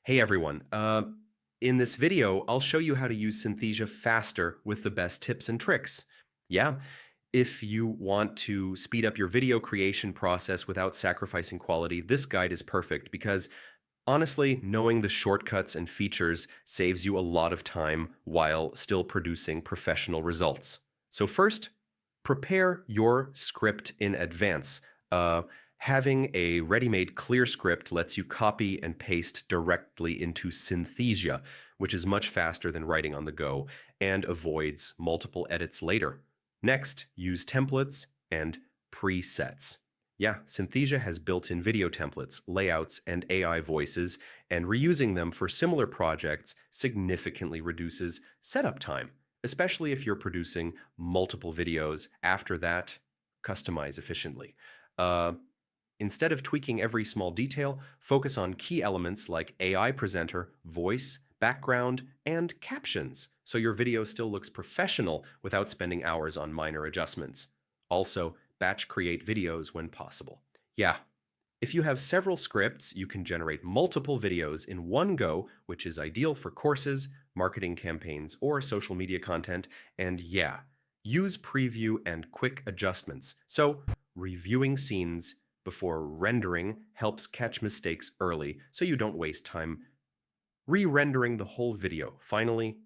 Hey everyone. In this video, I'll show you how to use Synthesia faster with the best tips and tricks. Yeah, if you want to speed up your video creation process without sacrificing quality, this guide is perfect because honestly, knowing the shortcuts and features saves you a lot of time while still producing professional results. So first, prepare your script in advance. Uh, Having a ready-made clear script lets you copy and paste directly into Synthesia, which is much faster than writing on the go and avoids multiple edits later. Next, use templates and presets. Yeah, Synthesia has built-in video templates, layouts, and AI voices, and reusing them for similar projects significantly reduces setup time, especially if you're producing multiple videos. After that, customize efficiently. Uh, Instead of tweaking every small detail, focus on key elements like AI presenter, voice, background, and captions, so your video still looks professional without spending hours on minor adjustments. Also, batch create videos when possible. Yeah, if you have several scripts, you can generate multiple videos in one go, which is ideal for courses, marketing campaigns, or social media content. And yeah, use preview and quick adjustments. So, reviewing scenes before rendering helps catch mistakes early so you don't waste time re-rendering the whole video. Finally,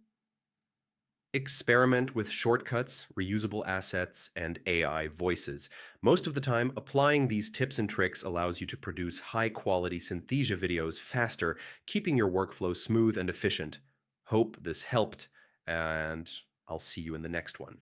experiment with shortcuts, reusable assets, and AI voices. Most of the time, applying these tips and tricks allows you to produce high-quality Synthesia videos faster, keeping your workflow smooth and efficient. Hope this helped, and I'll see you in the next one.